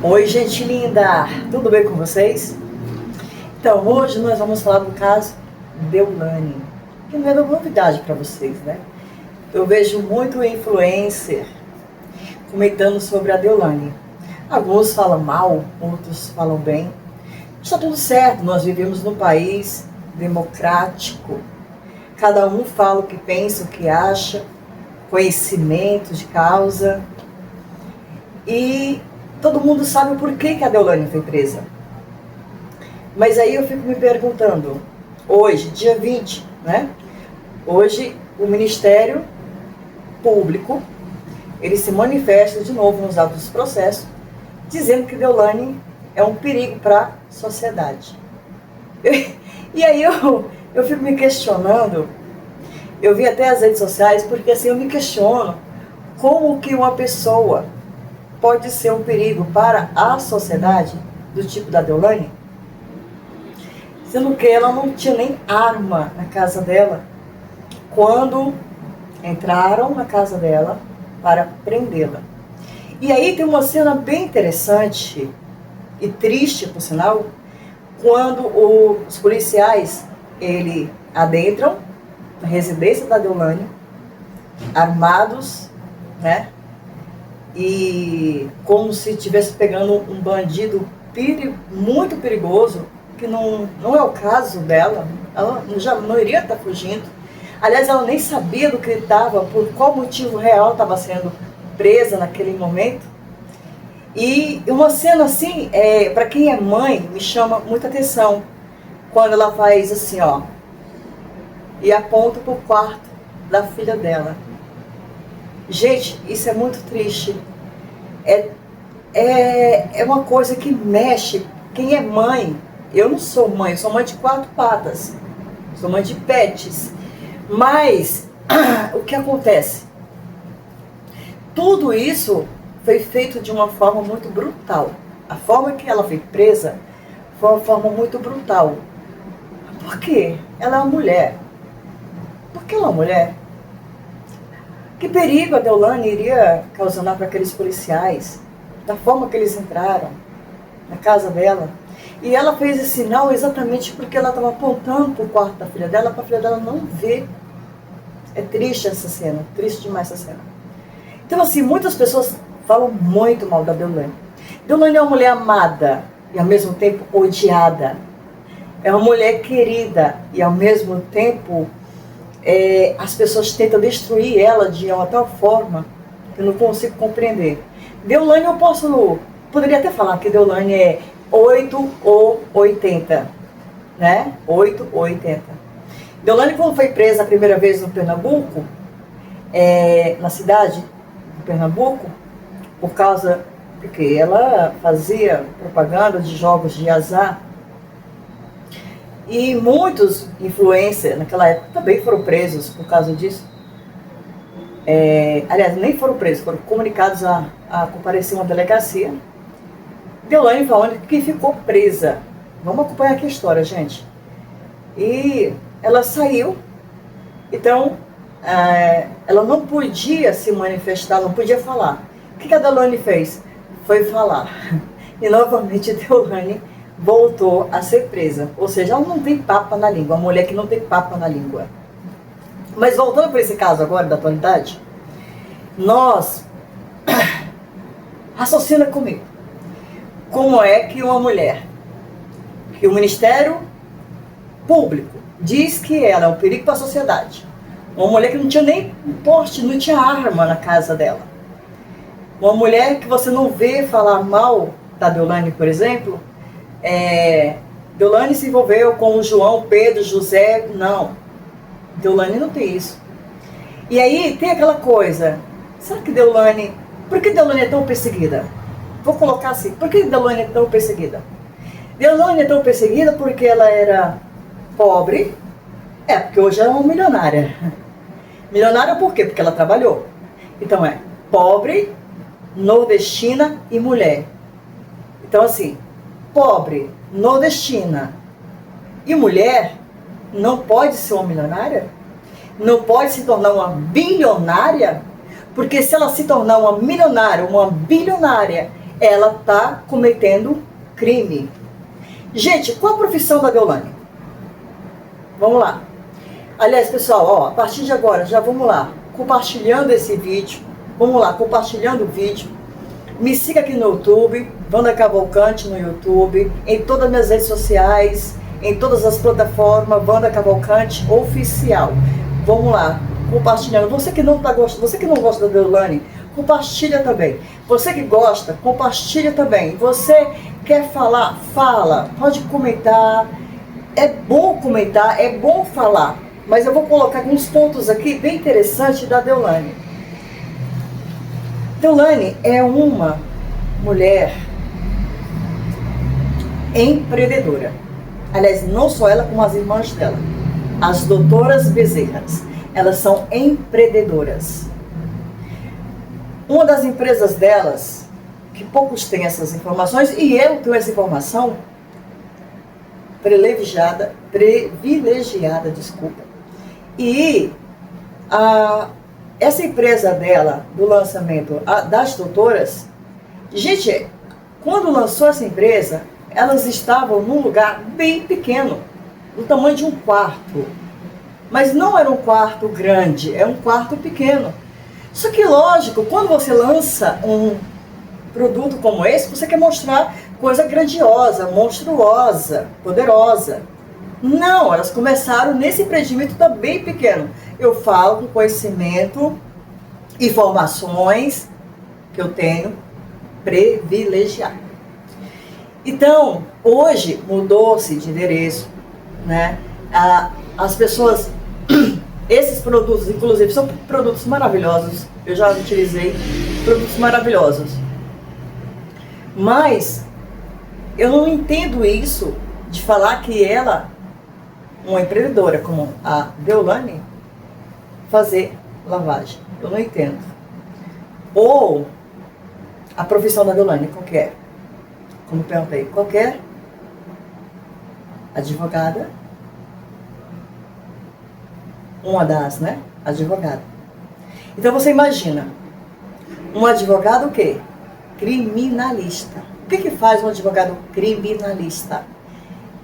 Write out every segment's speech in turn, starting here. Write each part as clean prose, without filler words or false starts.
Oi, gente linda! Tudo bem com vocês? Então, hoje nós vamos falar do caso Deolane, que não é novidade para vocês, né? Eu vejo muito influencer comentando sobre a Deolane. Alguns falam mal, outros falam bem. Está tudo certo, nós vivemos num país democrático. Cada um fala o que pensa, o que acha, conhecimento de causa. E todo mundo sabe o porquê que a Deolane foi presa. Mas aí eu fico me perguntando, hoje, dia 20, né? Hoje o Ministério Público, ele se manifesta de novo nos autos do processo, dizendo que Deolane é um perigo para a sociedade. E aí eu fico me questionando, eu vi até as redes sociais, porque assim eu me questiono como que uma pessoa pode ser um perigo para a sociedade do tipo da Deolane, sendo que ela não tinha nem arma na casa dela quando entraram na casa dela para prendê-la. E aí tem uma cena bem interessante e triste, por sinal, quando os policiais adentram na residência da Deolane, armados, né? E como se estivesse pegando um bandido muito perigoso, que não é o caso dela, ela já não iria estar fugindo. Aliás, ela nem sabia do que estava, por qual motivo real estava sendo presa naquele momento. E uma cena assim, para quem é mãe, me chama muita atenção, quando ela faz assim, ó, e aponta para o quarto da filha dela. Gente, isso é muito triste. É uma coisa que mexe. Quem é mãe, eu não sou mãe, eu sou mãe de 4 patas, sou mãe de pets. Mas o que acontece? Tudo isso foi feito de uma forma muito brutal. A forma que ela foi presa foi uma forma muito brutal. Por quê? Ela é uma mulher. Por que ela é uma mulher? Que perigo a Deolane iria causar para aqueles policiais, da forma que eles entraram na casa dela. E ela fez esse sinal exatamente porque ela estava apontando para o quarto da filha dela, para a filha dela não ver. É triste essa cena, triste demais essa cena. Então assim, muitas pessoas falam muito mal da Deolane. Deolane é uma mulher amada e ao mesmo tempo odiada. É uma mulher querida e ao mesmo tempo as pessoas tentam destruir ela de uma tal forma que eu não consigo compreender. Deolane poderia até falar que Deolane é 8 ou 80, né? 8 ou 80. Deolane, quando foi presa a primeira vez no Pernambuco, na cidade de Pernambuco, porque ela fazia propaganda de jogos de azar, e muitos influencers naquela época também foram presos por causa disso. Aliás, nem foram presos, foram comunicados a comparecer a uma delegacia. Deolane falando que ficou presa. Vamos acompanhar aqui a história, gente. E ela saiu, então ela não podia se manifestar, não podia falar. O que a Deolane fez? Foi falar. E novamente Deolane voltou a ser presa. Ou seja, ela não tem papa na língua, uma mulher que não tem papa na língua. Mas voltando para esse caso agora da atualidade, raciocina comigo. Como é que uma mulher, que o Ministério Público diz que ela é um perigo para a sociedade, uma mulher que não tinha nem porte, não tinha arma na casa dela, uma mulher que você não vê falar mal da Deolane, por exemplo, Deolane se envolveu com o João, Pedro, José, não. Deolane não tem isso. E aí tem aquela coisa, será que por que Deolane é tão perseguida? Vou colocar assim, por que Deolane é tão perseguida? Deolane é tão perseguida porque ela era pobre, porque hoje ela é uma milionária. Milionária por quê? Porque ela trabalhou. Então pobre, nordestina e mulher. Então assim, pobre, nordestina e mulher não pode ser uma milionária? Não pode se tornar uma bilionária? Porque se ela se tornar uma milionária, uma bilionária, ela está cometendo crime. Gente, qual a profissão da Deolane? Vamos lá. Aliás, pessoal, ó, a partir de agora, já vamos lá, compartilhando esse vídeo. Vamos lá, compartilhando o vídeo. Me siga aqui no YouTube, Wanda Cavalcante no YouTube, em todas as minhas redes sociais, em todas as plataformas, Wanda Cavalcante Oficial. Vamos lá, compartilhando. Você que não gosta da Deolane, compartilha também. Você que gosta, compartilha também. Você quer falar? Fala. Pode comentar. É bom comentar, é bom falar. Mas eu vou colocar alguns pontos aqui bem interessantes da Deolane. Deolane é uma mulher empreendedora. Aliás, não só ela, como as irmãs dela. As doutoras Bezerras. Elas são empreendedoras. Uma das empresas delas, que poucos têm essas informações, e eu tenho essa informação, privilegiada, desculpa. E essa empresa dela, do lançamento das doutoras, gente, quando lançou essa empresa, elas estavam num lugar bem pequeno, do tamanho de um quarto. Mas não era um quarto grande, é um quarto pequeno. Só que, lógico, quando você lança um produto como esse, você quer mostrar coisa grandiosa, monstruosa, poderosa. Não, elas começaram nesse empreendimento também pequeno. Eu falo com conhecimento, informações que eu tenho privilegiado. Então, hoje mudou-se de endereço, né? As pessoas, esses produtos, inclusive, são produtos maravilhosos. Eu já utilizei produtos maravilhosos. Mas eu não entendo isso de falar que ela, uma empreendedora como a Deolane, fazer lavagem. Eu não entendo. Ou a profissão da Deolane, qualquer. Como perguntei, qualquer advogada, uma das, né? Advogada. Então você imagina, um advogado o quê? Criminalista. O que faz um advogado criminalista?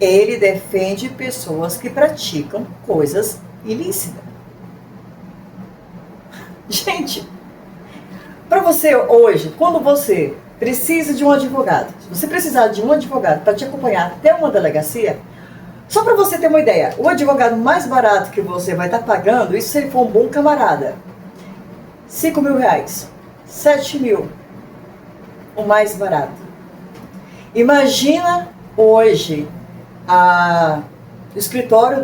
Ele defende pessoas que praticam coisas ilícitas. Gente, para você hoje, quando você precisa de um advogado, se você precisar de um advogado para te acompanhar até uma delegacia, só para você ter uma ideia, o advogado mais barato que você vai estar pagando, isso se ele for um bom camarada, R$5.000, 7.000, o mais barato. Imagina hoje o escritório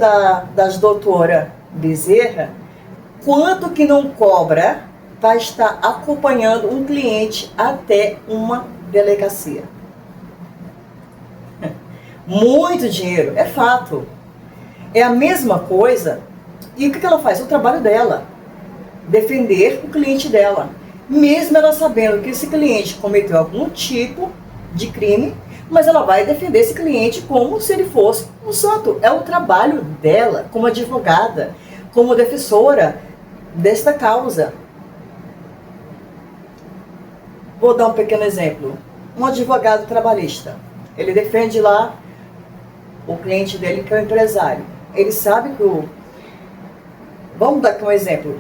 das doutora Bezerra, quanto que não cobra para estar acompanhando um cliente até uma delegacia. Muito dinheiro, é fato. É a mesma coisa. E o que ela faz? O trabalho dela. Defender o cliente dela. Mesmo ela sabendo que esse cliente cometeu algum tipo de crime, mas ela vai defender esse cliente como se ele fosse um santo. É o trabalho dela como advogada, como defensora desta causa. Vou dar um pequeno exemplo. Um advogado trabalhista. Ele defende lá o cliente dele, que é o empresário. Ele sabe que vamos dar aqui um exemplo.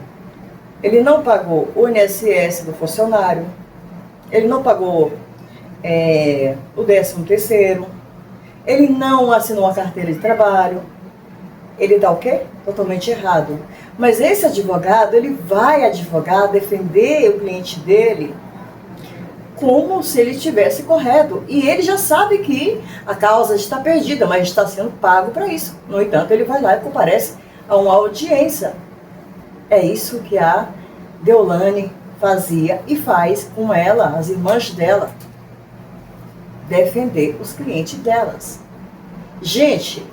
Ele não pagou o INSS do funcionário. Ele não pagou o 13º. Ele não assinou uma carteira de trabalho. Ele está o quê? Totalmente errado. Mas esse advogado, ele vai advogar, defender o cliente dele como se ele estivesse correto. E ele já sabe que a causa está perdida, mas está sendo pago para isso. No entanto, ele vai lá e comparece a uma audiência. É isso que a Deolane fazia e faz com ela, as irmãs dela, defender os clientes delas. Gente,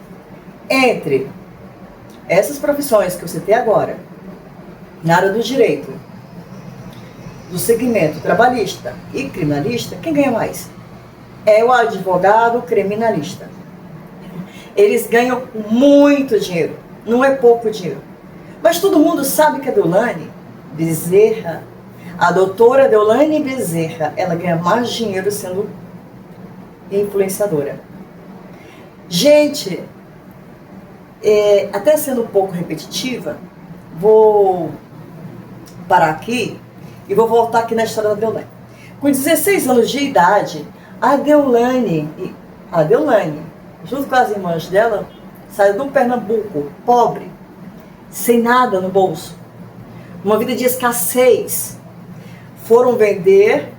entre essas profissões que eu citei agora, na área do direito, do segmento trabalhista e criminalista, quem ganha mais? É o advogado criminalista. Eles ganham muito dinheiro, não é pouco dinheiro. Mas todo mundo sabe que a Deolane Bezerra, A doutora Deolane Bezerra, ela ganha mais dinheiro sendo influenciadora. Gente, até sendo um pouco repetitiva, vou parar aqui e vou voltar aqui na história da Deolane. Com 16 anos de idade, a Deolane, junto com as irmãs dela, saiu do Pernambuco, pobre, sem nada no bolso, uma vida de escassez. Foram vender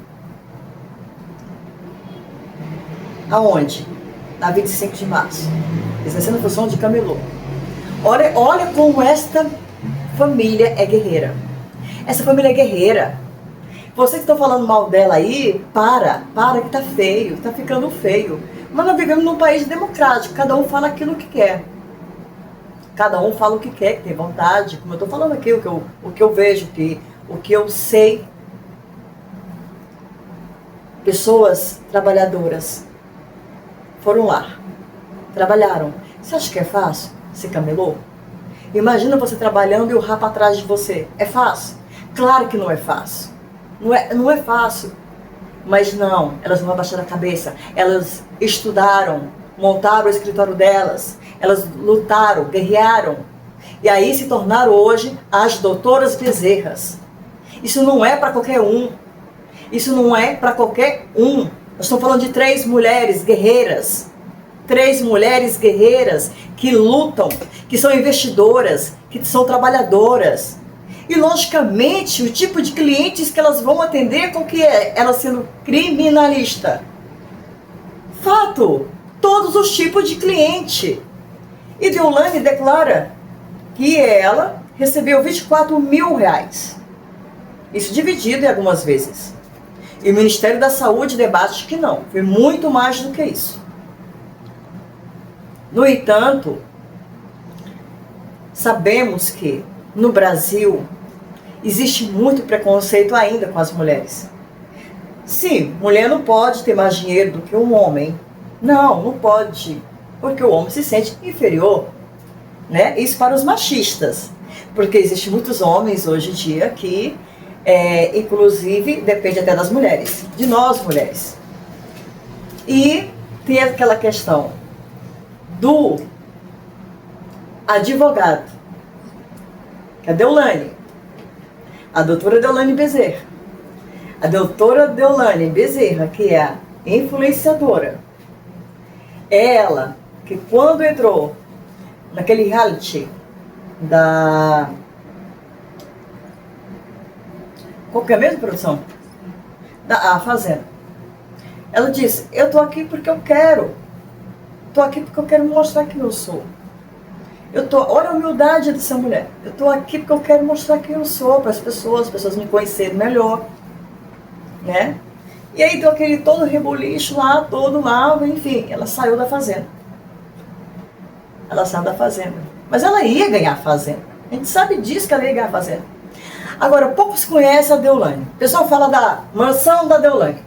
aonde? Na 25 de março, exercendo a função de camelô. Olha como esta família é guerreira. Essa família é guerreira. Vocês que estão falando mal dela aí, para que tá feio, tá ficando feio. Mas nós vivemos num país democrático, cada um fala aquilo que quer. Cada um fala o que quer, que tem vontade. Como eu estou falando aqui, o que eu vejo, o que eu sei. Pessoas trabalhadoras foram lá, trabalharam. Você acha que é fácil ser camelô? Imagina você trabalhando e o rapa atrás de você. É fácil? Claro que não é fácil. Não é fácil. Mas não, elas não abaixaram a cabeça. Elas estudaram, montaram o escritório delas. Elas lutaram, guerrearam. E aí se tornaram hoje as doutoras Bezerras. Isso não é para qualquer um. Isso não é para qualquer um. Nós estamos falando de 3 mulheres guerreiras. 3 mulheres guerreiras que lutam, que são investidoras, que são trabalhadoras. E, logicamente, o tipo de clientes que elas vão atender, com que é? Ela sendo criminalista. Fato. Todos os tipos de cliente. E Deolane declara que ela recebeu 24 mil reais. Isso dividido em algumas vezes. E o Ministério da Saúde debate que não. Foi muito mais do que isso. No entanto, sabemos que no Brasil existe muito preconceito ainda com as mulheres. Sim, mulher não pode ter mais dinheiro do que um homem. Não pode. Porque o homem se sente inferior. Né? Isso para os machistas. Porque existem muitos homens hoje em dia que, inclusive, depende até das mulheres. De nós, mulheres. E tem aquela questão do advogado. Que é a Deolane. A doutora Deolane Bezerra. A doutora Deolane Bezerra, que é a influenciadora. Ela, que quando entrou naquele reality da... Qual que é a mesma produção? A Fazenda. Ela disse, eu tô aqui porque eu quero. Tô aqui porque eu quero mostrar quem eu sou. Olha a humildade dessa mulher. Eu tô aqui porque eu quero mostrar quem eu sou para as pessoas me conhecerem melhor. Né? E aí deu aquele todo reboliço lá, todo lá, enfim, ela saiu da Fazenda. Ela saiu da Fazenda. Mas ela ia ganhar a Fazenda. A gente sabe disso que ela ia ganhar a Fazenda. Agora, poucos conhecem a Deolane. O pessoal fala da mansão da Deolane.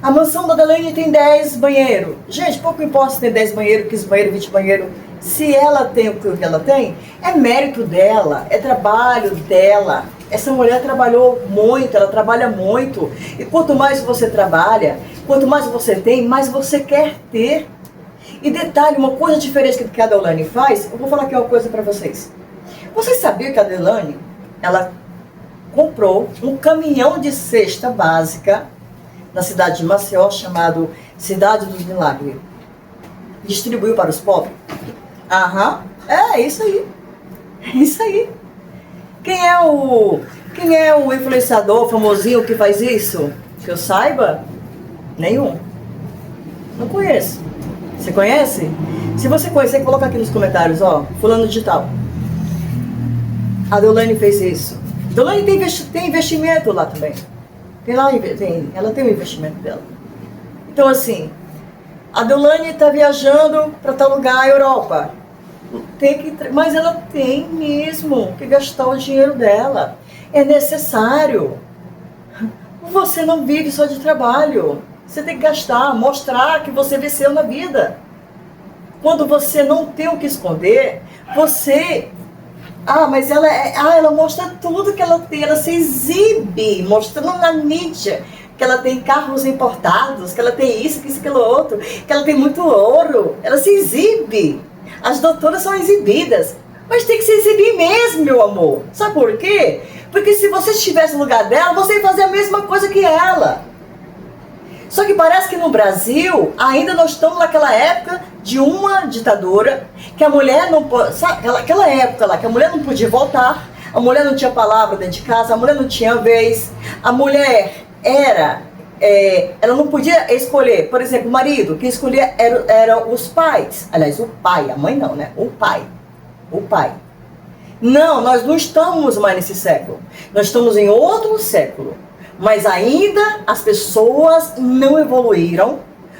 A mansão da Deolane tem 10 banheiros. Gente, pouco importa se tem 10 banheiros, 15 banheiros, 20 banheiros. Se ela tem o que ela tem, é mérito dela, é trabalho dela. Essa mulher trabalhou muito, ela trabalha muito. E quanto mais você trabalha, quanto mais você tem, mais você quer ter. E detalhe, uma coisa diferente que a Deolane faz, eu vou falar aqui uma coisa para vocês. Vocês sabiam que a Deolane, ela comprou um caminhão de cesta básica na cidade de Maceió, chamado Cidade dos Milagres. Distribuiu para os pobres. É isso aí. É isso aí. Quem é o influenciador famosinho que faz isso? Que eu saiba? Nenhum. Não conheço. Você conhece? Se você conhecer, coloca aqui nos comentários, ó. Fulano de tal. A Deolane fez isso. A Deolane tem investimento lá também. Ela tem o investimento dela. Então, assim, a Deolane está viajando para tal lugar, Europa. Mas ela tem mesmo que gastar o dinheiro dela. É necessário. Você não vive só de trabalho. Você tem que gastar, mostrar que você venceu na vida. Quando você não tem o que esconder, você Ah, mas ela mostra tudo que ela tem, ela se exibe, mostrando na mídia que ela tem carros importados, que ela tem isso, que isso, aquilo outro, que ela tem muito ouro. Ela se exibe. As doutoras são exibidas. Mas tem que se exibir mesmo, meu amor. Sabe por quê? Porque se você estivesse no lugar dela, você ia fazer a mesma coisa que ela. Só que parece que no Brasil, ainda nós estamos naquela época de uma ditadura, que a mulher não pode, sabe, aquela época lá, que a mulher não podia votar, a mulher não tinha palavra dentro de casa, a mulher não tinha vez, a mulher ela não podia escolher, por exemplo, o marido, quem escolhia eram os pais, aliás, o pai, a mãe não, né? O pai. Não, nós não estamos mais nesse século, nós estamos em outro século. Mas ainda as pessoas não evoluíram,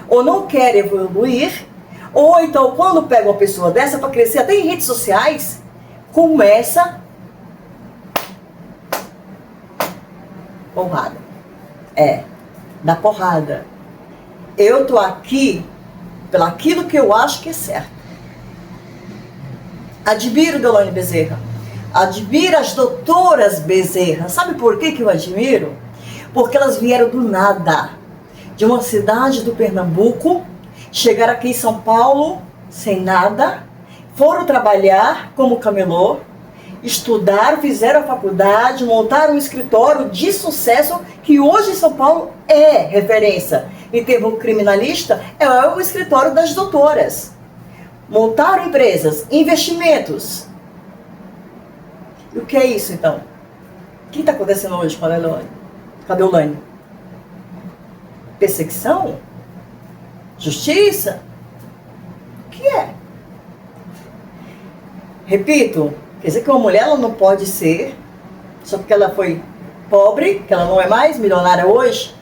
ou não querem evoluir, ou então quando pega uma pessoa dessa para crescer, até em redes sociais, começa porrada. Dá porrada. Eu tô aqui pelo aquilo que eu acho que é certo. Admiro Deolane Bezerra. Admiro as doutoras Bezerra. Sabe por que eu admiro? Porque elas vieram do nada, de uma cidade do Pernambuco, chegaram aqui em São Paulo sem nada, foram trabalhar como camelô, estudaram, fizeram a faculdade, montaram um escritório de sucesso que hoje em São Paulo é referência. Em termo criminalista, é o escritório das doutoras. Montaram empresas, investimentos. E o que é isso então? O que está acontecendo hoje com a Deolane? Cadê o Deolane? Perseguição? Justiça? O que é? Repito, quer dizer que uma mulher ela não pode ser, só porque ela foi pobre, que ela não é mais milionária hoje,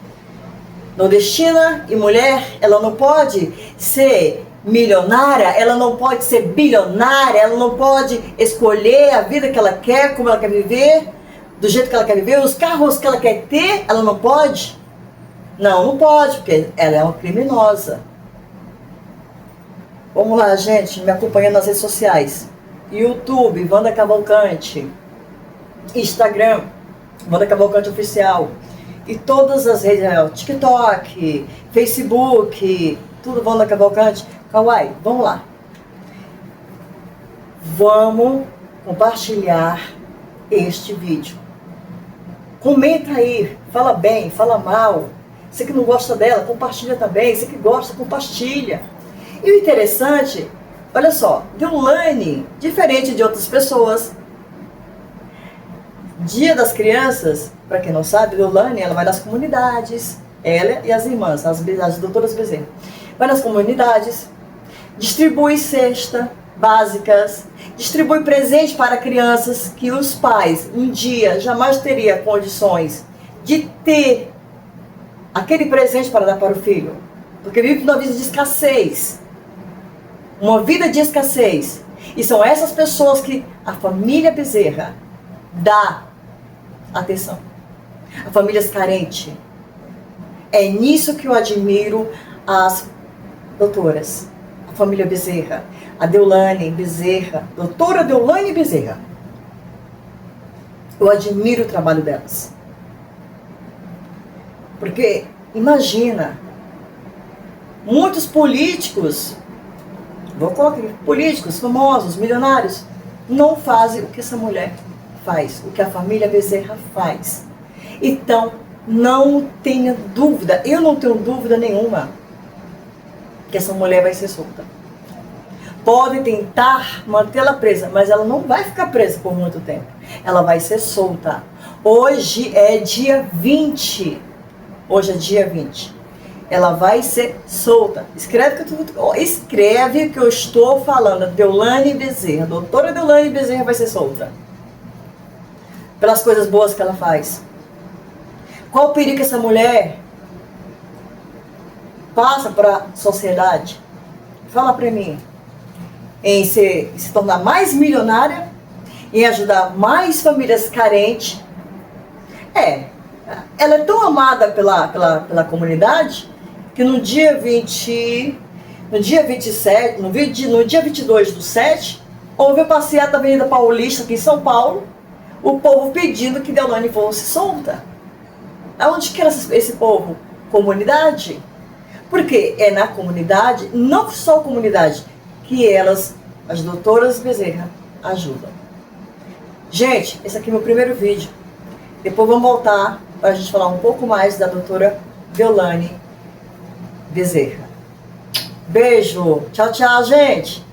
nordestina e mulher, ela não pode ser milionária, ela não pode ser bilionária, ela não pode escolher a vida que ela quer, como ela quer viver, do jeito que ela quer viver, os carros que ela quer ter, ela não pode? Não pode, porque ela é uma criminosa. Vamos lá, gente, me acompanhando nas redes sociais. YouTube, Wanda Cavalcante. Instagram, Wanda Cavalcante Oficial. E todas as redes, TikTok, Facebook, tudo Wanda Cavalcante. Kawaii, vamos lá. Vamos compartilhar este vídeo. Comenta aí, fala bem, fala mal. Você que não gosta dela, compartilha também. Você que gosta, compartilha. E o interessante, olha só, Deolane, diferente de outras pessoas, Dia das Crianças, para quem não sabe, Deolane, ela vai nas comunidades, ela e as irmãs, as doutoras Bezerra, vai nas comunidades, distribui cesta básicas, distribui presente para crianças que os pais um dia jamais teriam condições de ter aquele presente para dar para o filho, porque vive numa vida de escassez, uma vida de escassez, e são essas pessoas que a família Bezerra dá atenção, a famílias carentes. É nisso que eu admiro as doutoras, a família Bezerra, a Deolane Bezerra, doutora Deolane Bezerra. Eu admiro o trabalho delas. Porque, imagina, muitos políticos, vou colocar aqui, políticos, famosos, milionários, não fazem o que essa mulher faz, o que a família Bezerra faz. Então, não tenha dúvida, eu não tenho dúvida nenhuma que essa mulher vai ser solta. Podem tentar mantê-la presa, mas ela não vai ficar presa por muito tempo. Ela vai ser solta. Hoje é dia 20. Hoje é dia 20. Ela vai ser solta. Escreve o que eu estou falando. Deolane Bezerra, doutora Deolane Bezerra vai ser solta. Pelas coisas boas que ela faz. Qual o perigo que essa mulher passa para a sociedade? Fala para mim. Em se tornar mais milionária, em ajudar mais famílias carentes. Ela é tão amada pela comunidade que no dia 27, no dia 22/7, Houve a passeata da Avenida Paulista aqui em São Paulo, o povo pedindo que Deolane fosse solta. Aonde que era esse povo? Comunidade. Porque é na comunidade, não só a comunidade, que elas, as doutoras Bezerra, ajudam. Gente, esse aqui é meu primeiro vídeo. Depois vamos voltar para a gente falar um pouco mais da doutora Deolane Bezerra. Beijo. Tchau, tchau, gente.